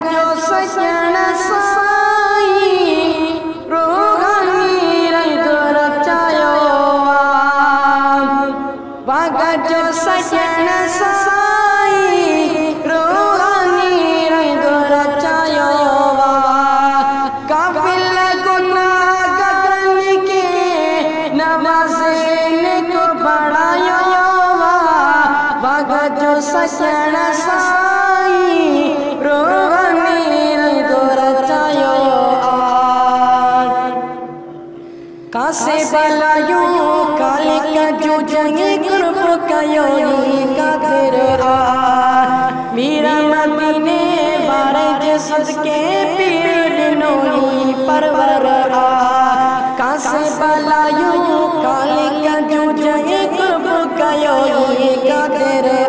जो सजन साई रोहानी रंग रचायो वाग जो सजन साई रोहानी रंग रचायो काफिल गुनाह गगन के नवाज़ने को बढ़ायो वाग जो सजन साई कासे बलायो काले का जो जंगे कुर्ब कयो का तेरे मीरा मदीने बारे जे सदके पीर नोई परवर कासे बलायो काले का जो जंगे कुर्ब कयो का तेरे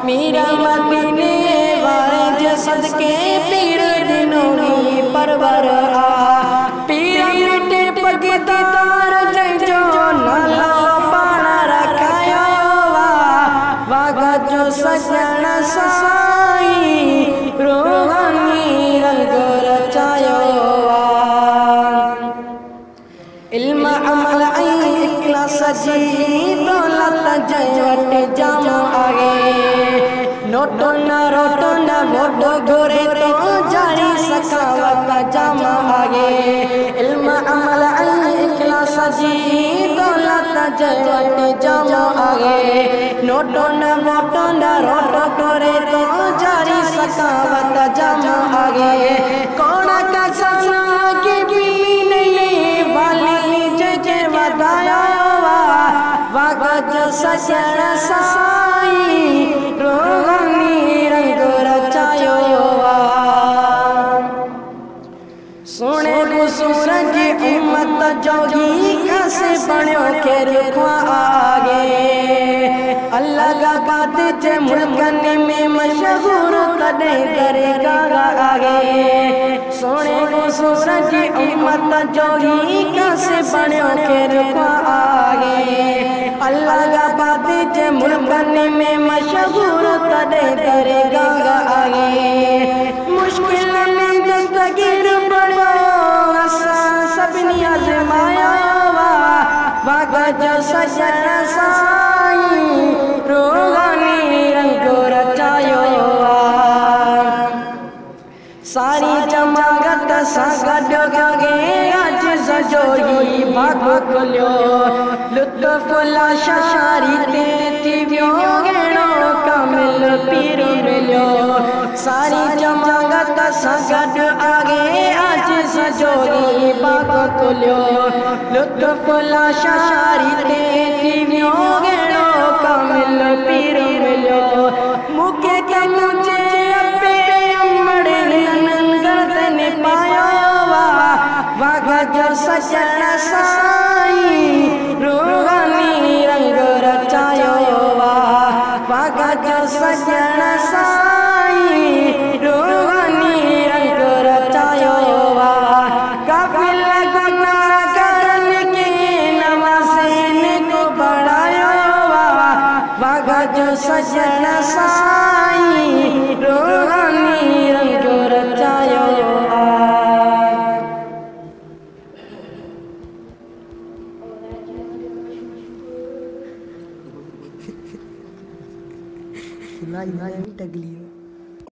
मीरा मदीने बारे जे सदके पीर नोई परवर तार जो नला पाण रखायो वाग जो सजन साई रोहानी रंग रचायो इल्म अमल इखलास जी दौलत जयवट जाम आगे नोटो न रोटो न वोटो घोरे तो जारी सखावत जाम आगे इल्म अमल सजी दौलत जयवट जाम आगे नोटो न वोटो न रोटो करे तो जारी सखावत जाम आगे कौन का सजना की भी नहीं वाली जय बताया वाग जो सजन साई रोहानी रंग रचायो सोने को सूरज उम्मत जोगी कैसे बण्यो के रुखवा आगे अल्लाह का बात जे मुल्कन में मशहूर कदे करेगा आगे सोने को सूरज उम्मत जोगी कैसे बण्यो के रुखवा आगे अल्लाह का बात जे मुल्कन में मशहूर कदे करेगा आगे मुश्किल में दस्तगीर सबनी आजमाया वाग जो सजन साई रोहानी रंग रचायो सारी जमागत सागड गे आज सजोई भाग खुलियो लुत्फ लाशा शारी ते थीवियो गेणो कामिल पीर मिलियो सारी जमागत सागड आगे आज सजोई भाग खुलियो लुत्फ लाशा शारी ते थीवियो गेणो कामिल पीर मिलियो मुके के मुझे अपे अमड़े नंदन पायो वाग जो सजन साई रोहानी रंग रचायो वाग जो सजन साई रोहानी रंग रचायो काफिल गुनाह करन के नवाज़ने को बढ़ायो वाग जो सजन साई रोहानी रंग रचायो नहीं टगली